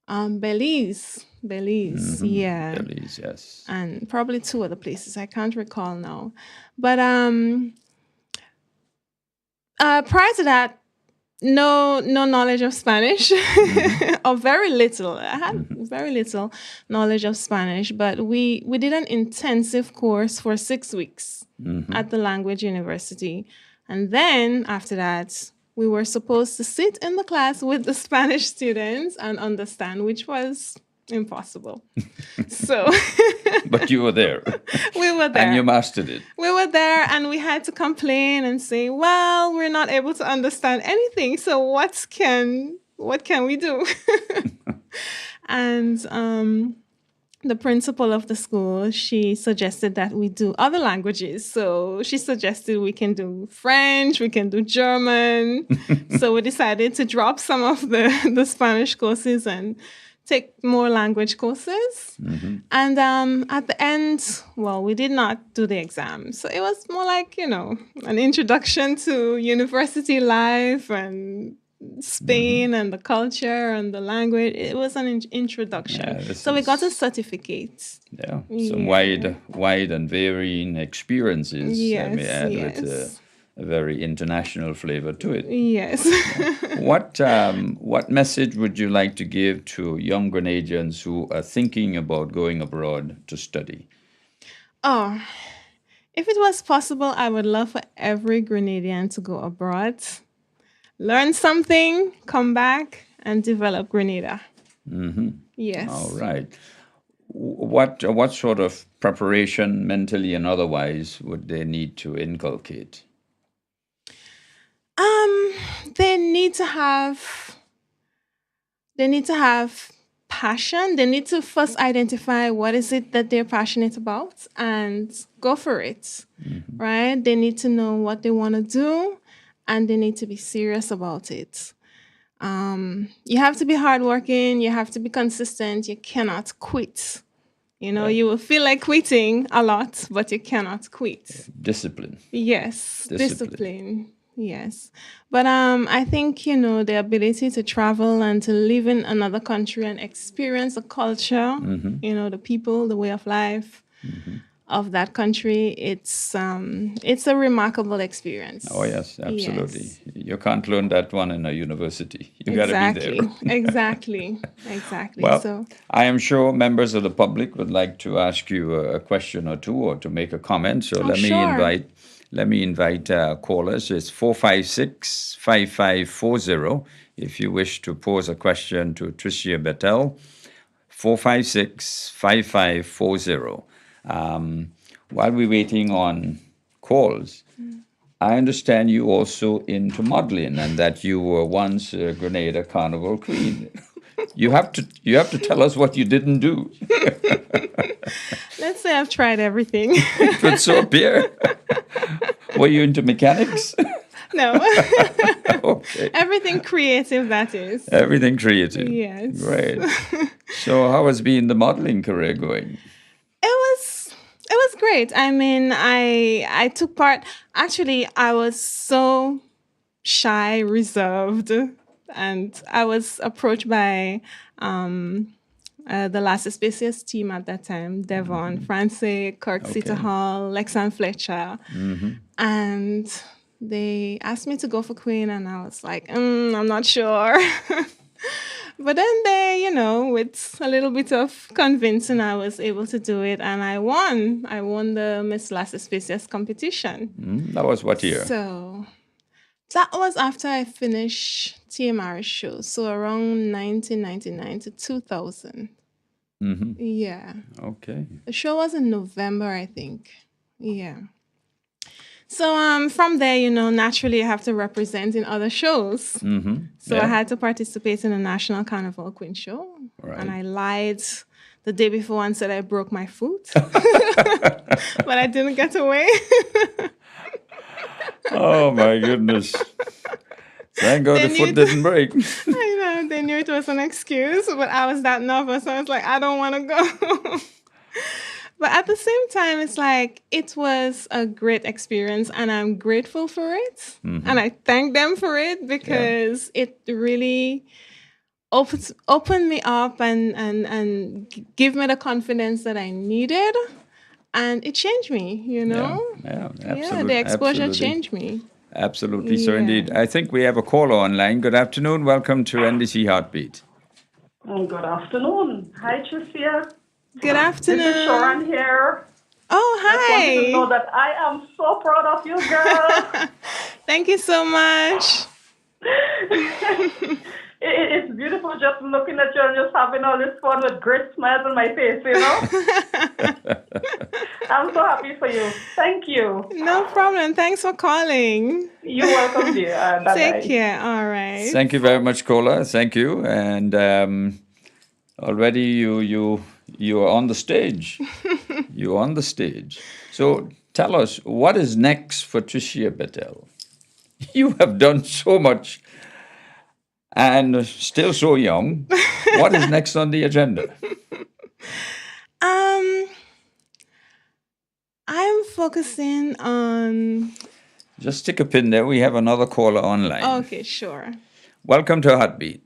Speaker 4: Belize, yeah,
Speaker 1: Belize, yes.
Speaker 4: and probably two other places. I can't recall now. But prior to that, no knowledge of Spanish, or very little. I had very little knowledge of Spanish, but we did an intensive course for 6 weeks at the language university, and then after that, we were supposed to sit in the class with the Spanish students and understand, which was impossible. So
Speaker 1: But you were there.
Speaker 4: we were there.
Speaker 1: And you mastered it.
Speaker 4: We were there, and we had to complain and say, well, we're not able to understand anything, so what can we do? And the principal of the school, she suggested that we do other languages. So she suggested we can do French, we can do German. So we decided to drop some of the Spanish courses and take more language courses. And at the end, well, we did not do the exam. So it was more like, an introduction to university life and Spain and the culture and the language. It was an introduction.
Speaker 1: Yeah,
Speaker 4: so we got a certificate.
Speaker 1: Yeah, some wide and varying experiences.
Speaker 4: Yes,
Speaker 1: Add
Speaker 4: yes.
Speaker 1: with a very international flavor to it.
Speaker 4: Yes.
Speaker 1: What message would you like to give to young Grenadians who are thinking about going abroad to study?
Speaker 4: Oh, if it was possible, I would love for every Grenadian to go abroad, learn something, come back, and develop Grenada. Yes.
Speaker 1: All right. What sort of preparation, mentally and otherwise, would they need to inculcate?
Speaker 4: They need to have passion. They need to first identify what is it that they're passionate about and go for it. Right? They need to know what they want to do, and they need to be serious about it. You have to be hardworking. You have to be consistent. You cannot quit. You will feel like quitting a lot, but you cannot quit.
Speaker 1: Discipline.
Speaker 4: Yes, discipline. Yes. But I think, the ability to travel and to live in another country and experience the culture, the people, the way of life of that country, it's a remarkable experience.
Speaker 1: Oh, yes, absolutely.
Speaker 4: Yes.
Speaker 1: You can't learn that one in a university. You got to be there.
Speaker 4: Exactly.
Speaker 1: Well,
Speaker 4: So
Speaker 1: I am sure members of the public would like to ask you a question or two or to make a comment. So let me invite callers. It's 456-5540 if you wish to pose a question to Tricia Bettel. 456-5540. While we're waiting on calls, I understand you also into modeling and that you were once a Grenada Carnival Queen. You have to tell us what you didn't do.
Speaker 4: let's say I've tried everything.
Speaker 1: It would so appear. Were you into mechanics?
Speaker 4: No.
Speaker 1: Okay.
Speaker 4: Everything creative, that is.
Speaker 1: Everything creative.
Speaker 4: Yes.
Speaker 1: Great. So how has been the modeling career going?
Speaker 4: It was great. I mean, I took part. Actually, I was so shy, reserved, and I was approached by the Las Especies team at that time, Devon, Francie, Kirk Hall, Lexan Fletcher, and they asked me to go for Queen, and I was like, I'm not sure. But then they, with a little bit of convincing, I was able to do it, and I won. I won the Miss Las Especies competition.
Speaker 1: That was what year?
Speaker 4: So that was after I finished TMR shows, so around 1999 to 2000. Yeah.
Speaker 1: Okay.
Speaker 4: The show was in November, I think. Yeah. So from there, naturally I have to represent in other shows. So I had to participate in a National Carnival Queen show.
Speaker 1: Right.
Speaker 4: And I lied the day before and said I broke my foot. But I didn't get away.
Speaker 1: Oh, my goodness. Thank God the foot didn't break.
Speaker 4: I know. They knew it was an excuse, but I was that nervous. I was like, I don't want to go. But at the same time, it's like it was a great experience and I'm grateful for it. And I thank them for it because it really opened me up and give me the confidence that I needed. And it changed me, you know?
Speaker 1: Yeah,
Speaker 4: Yeah,
Speaker 1: absolutely.
Speaker 4: the exposure
Speaker 1: Absolutely.
Speaker 4: changed me.
Speaker 1: Absolutely. So
Speaker 4: Yeah.
Speaker 1: indeed, I think we have a caller online. Good afternoon. Welcome to NDC Heartbeat.
Speaker 6: Good afternoon. Hi, Tricia.
Speaker 4: Good
Speaker 6: This is Sharon
Speaker 4: afternoon.
Speaker 6: here.
Speaker 4: Oh,
Speaker 6: Just want you to know
Speaker 4: hi.
Speaker 6: that I am so proud of you, girl.
Speaker 4: Thank you so much.
Speaker 6: It's beautiful just looking at you and just having all this fun with great smiles on my face, you know? I'm so happy for you. Thank you.
Speaker 4: No problem. Thanks for calling.
Speaker 6: You're welcome, dear.
Speaker 4: Take
Speaker 6: Bye-bye.
Speaker 4: care. All right.
Speaker 1: Thank you very much, caller. Thank you. And already you are on the stage. You're on the stage. So tell us, what is next for Tricia Bettel? You have done so much and still so young. What is next on the agenda?
Speaker 4: I'm focusing on.
Speaker 1: Just stick a pin there. We have another caller online.
Speaker 4: Okay, sure.
Speaker 1: Welcome to Heartbeat.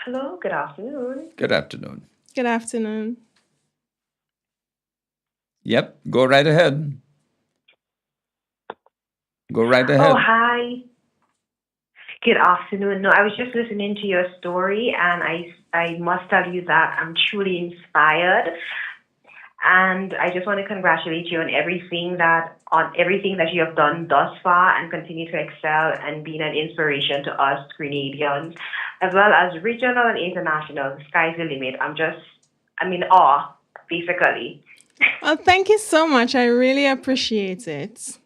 Speaker 7: Hello, good afternoon.
Speaker 1: Good afternoon.
Speaker 4: Good afternoon.
Speaker 1: Yep, go right ahead. Go right ahead.
Speaker 7: Oh, hi. Good afternoon. No, I was just listening to your story, and I must tell you that I'm truly inspired, and I just want to congratulate you on everything that you have done thus far, and continue to excel and being an inspiration to us Grenadians, as well as regional and international. The sky's the limit. I'm in awe, basically.
Speaker 4: Well, thank you so much. I really appreciate it.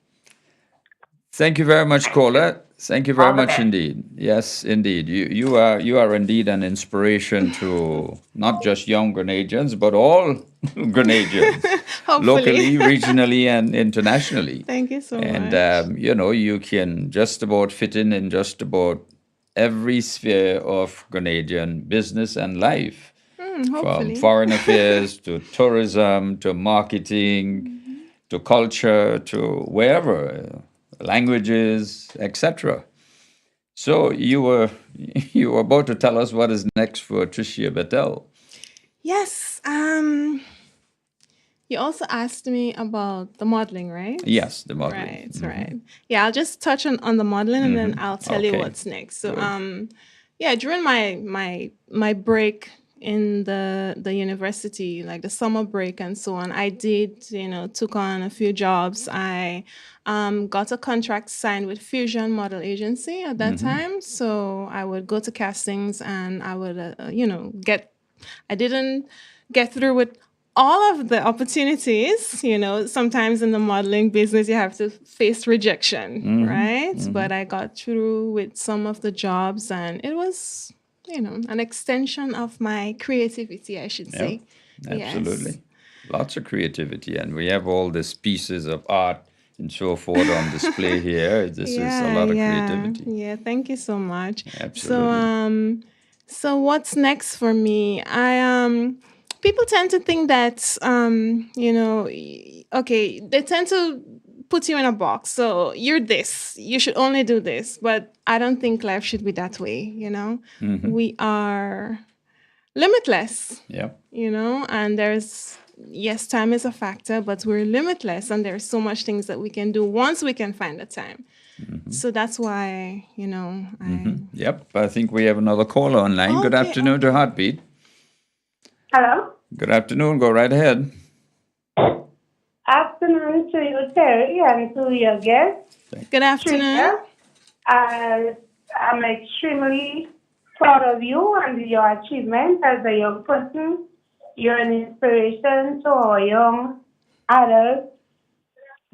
Speaker 1: Thank you very much, caller. Thank you very
Speaker 7: All the
Speaker 1: much
Speaker 7: best.
Speaker 1: indeed. Yes, indeed. You are indeed an inspiration to not just young Grenadians, but all Grenadians,
Speaker 4: Hopefully.
Speaker 1: locally, regionally, and internationally.
Speaker 4: Thank you so
Speaker 1: And
Speaker 4: much.
Speaker 1: you can just about fit in just about every sphere of Grenadian business and life, from
Speaker 4: Hopefully.
Speaker 1: foreign affairs to tourism to marketing to culture to wherever, languages, etc. So you were about to tell us what is next for Tricia Bettel.
Speaker 4: Yes. You also asked me about the modeling, right?
Speaker 1: Yes, the modeling.
Speaker 4: Right, right. Yeah, I'll just touch on the modeling and then I'll tell you
Speaker 1: Okay.
Speaker 4: what's next. So yeah, during my break in the university, like the summer break and so on, I did, took on a few jobs. I got a contract signed with Fusion Model Agency at that time. So I would go to castings and I would, I didn't get through with all of the opportunities. Sometimes in the modeling business, you have to face rejection, right? But I got through with some of the jobs and it was, an extension of my creativity, I should say.
Speaker 1: Absolutely.
Speaker 4: Yes.
Speaker 1: Lots of creativity. And we have all these pieces of art and so forth on display here. This is a lot of creativity.
Speaker 4: Yeah, thank you so much.
Speaker 1: Absolutely.
Speaker 4: So what's next for me? People tend to think that okay, they tend to put you in a box. So you're this, you should only do this. But I don't think life should be that way, We are limitless,
Speaker 1: Yeah.
Speaker 4: and yes, time is a factor, but we're limitless and there's so much things that we can do once we can find the time. So that's why,
Speaker 1: Yep. I think we have another caller online. Good
Speaker 4: Okay,
Speaker 1: afternoon to Heartbeat.
Speaker 6: Hello.
Speaker 1: Good afternoon. Go right ahead.
Speaker 6: Afternoon to you, Terry, and to your guest.
Speaker 4: Good afternoon.
Speaker 6: I'm extremely proud of you and your achievement as a young person. You're an inspiration to our young adults,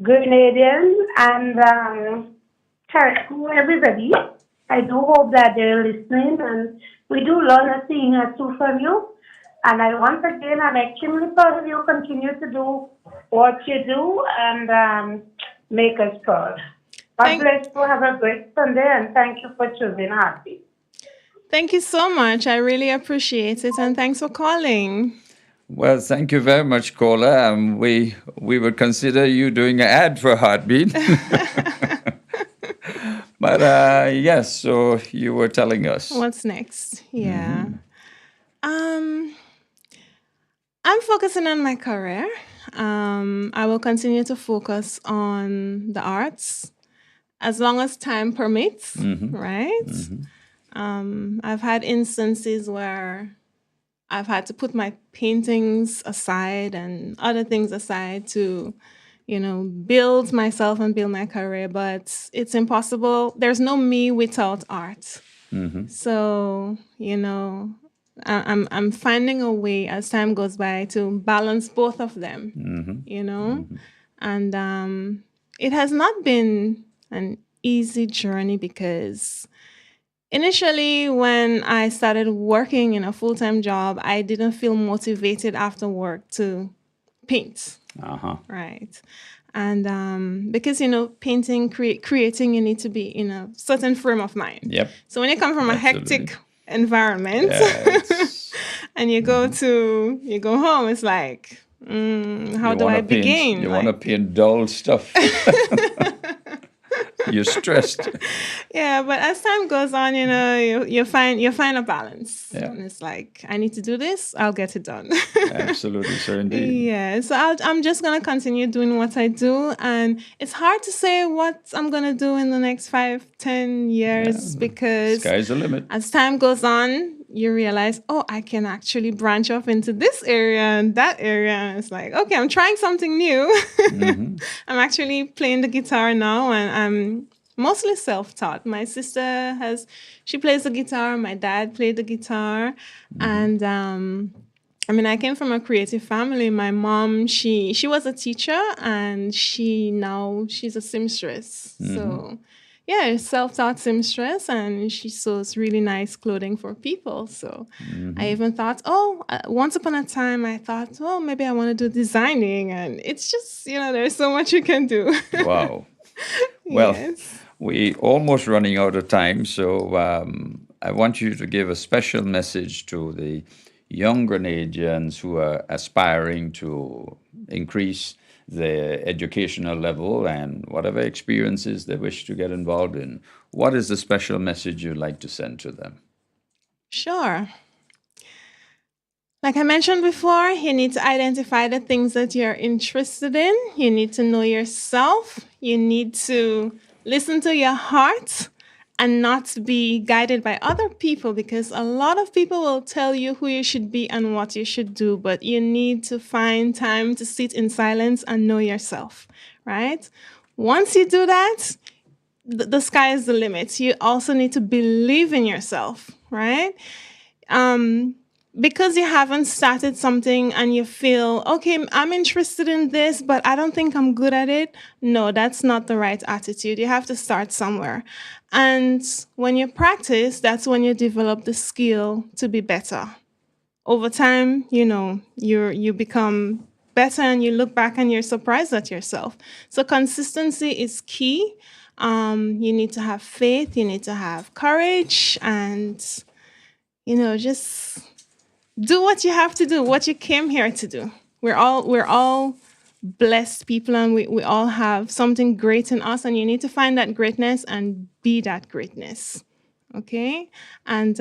Speaker 6: Grenadians, and everybody. I do hope that they're listening, and we do learn a thing or two from you. And once again, I'm extremely proud of you. Continue to do what you do and make us proud. God bless you. Have a great Sunday, and thank you for choosing Heartbeat.
Speaker 4: Thank you so much. I really appreciate it. And thanks for calling.
Speaker 1: Well, thank you very much, Cola. We would consider you doing an ad for Heartbeat. But yes, so you were telling us.
Speaker 4: What's next? Yeah. I'm focusing on my career. I will continue to focus on the arts as long as time permits, right? I've had instances where I've had to put my paintings aside and other things aside to, build myself and build my career, but it's impossible. There's no me without art. So, I'm finding a way as time goes by to balance both of them, and it has not been an easy journey because initially when I started working in a full-time job, I didn't feel motivated after work to paint. Right. And because, painting, creating, you need to be in a certain frame of mind.
Speaker 1: Yep.
Speaker 4: So when you come from a hectic environment
Speaker 1: Yes.
Speaker 4: and you go home, it's like, how do I begin?
Speaker 1: You want to paint dull stuff. You're stressed.
Speaker 4: Yeah, but as time goes on, you find a balance.
Speaker 1: Yeah.
Speaker 4: And it's like, I need to do this, I'll get it done.
Speaker 1: Absolutely, sir, indeed.
Speaker 4: Yeah, so I'm just gonna continue doing what I do, and it's hard to say what I'm gonna do in the next 5-10 years because
Speaker 1: Sky's the limit.
Speaker 4: as time goes on, you realize, oh, I can actually branch off into this area and that area. And it's like, okay, I'm trying something new. I'm actually playing the guitar now, and I'm mostly self-taught. My sister she plays the guitar. My dad played the guitar. And I came from a creative family. My mom, she was a teacher, and she's a seamstress. So yeah, a self-taught seamstress, and she sews really nice clothing for people. So I even thought, once upon a time, I thought, maybe I want to do designing. And it's just, there's so much you can do.
Speaker 1: Wow. Well,
Speaker 4: Yes.
Speaker 1: we almost running out of time, so I want you to give a special message to the young Grenadians who are aspiring to increase their educational level and whatever experiences they wish to get involved in. What is the special message you'd like to send to them?
Speaker 4: Sure. Like I mentioned before, you need to identify the things that you're interested in. You need to know yourself. You need to listen to your heart and not be guided by other people, because a lot of people will tell you who you should be and what you should do, but you need to find time to sit in silence and know yourself, right? Once you do that, the sky is the limit. You also need to believe in yourself, right? Because you haven't started something and you feel, okay, I'm interested in this, but I don't think I'm good at it. No, that's not the right attitude. You have to start somewhere. And when you practice, that's when you develop the skill to be better. Over time, you become better, and you look back and you're surprised at yourself. So consistency is key. You need to have faith, you need to have courage, and, just do what you have to do, what you came here to do. We're all blessed people, and we all have something great in us, and you need to find that greatness and be that greatness. Okay? And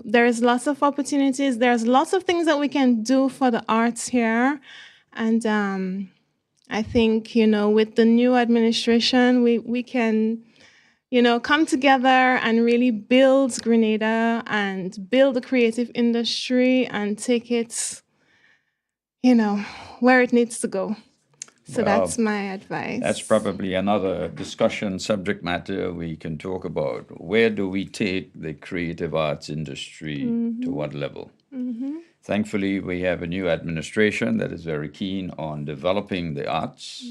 Speaker 4: there's lots of opportunities. There's lots of things that we can do for the arts here. And I think, with the new administration, we can, come together and really build Grenada and build the creative industry and take it, where it needs to go. So
Speaker 1: Well,
Speaker 4: that's my advice.
Speaker 1: That's probably another discussion subject matter we can talk about. Where do we take the creative arts industry to what level? Thankfully, we have a new administration that is very keen on developing the arts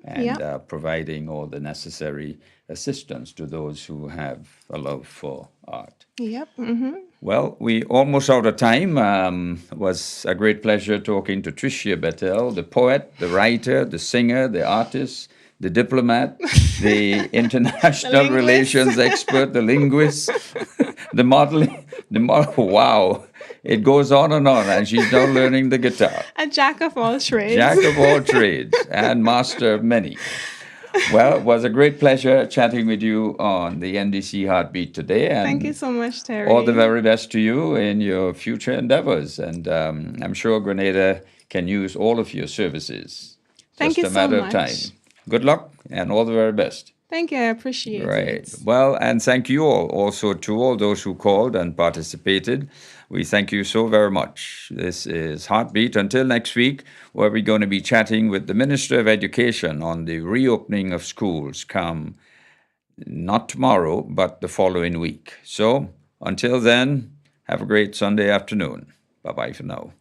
Speaker 1: and providing all the necessary assistance to those who have a love for art.
Speaker 4: Yep.
Speaker 1: Well, we almost out of time. It was a great pleasure talking to Tricia Bettel, the poet, the writer, the singer, the artist, the diplomat, the international relations expert, the linguist, the model. Wow. it goes on, and she's now learning the guitar.
Speaker 4: A jack of all trades.
Speaker 1: Jack of all trades and master of many. Well, it was a great pleasure chatting with you on the NDC Heartbeat today. And
Speaker 4: Thank you so much, Terry.
Speaker 1: all the very best to you in your future endeavors. And I'm sure Grenada can use all of your services.
Speaker 4: Thank you
Speaker 1: Just a
Speaker 4: so
Speaker 1: matter of
Speaker 4: much.
Speaker 1: time. Good luck and all the very best.
Speaker 4: Thank you. I appreciate
Speaker 1: Right.
Speaker 4: it.
Speaker 1: Well, and thank you all also to all those who called and participated. We thank you so very much. This is Heartbeat. Until next week, where we're going to be chatting with the Minister of Education on the reopening of schools come not tomorrow, but the following week. So until then, have a great Sunday afternoon. Bye-bye for now.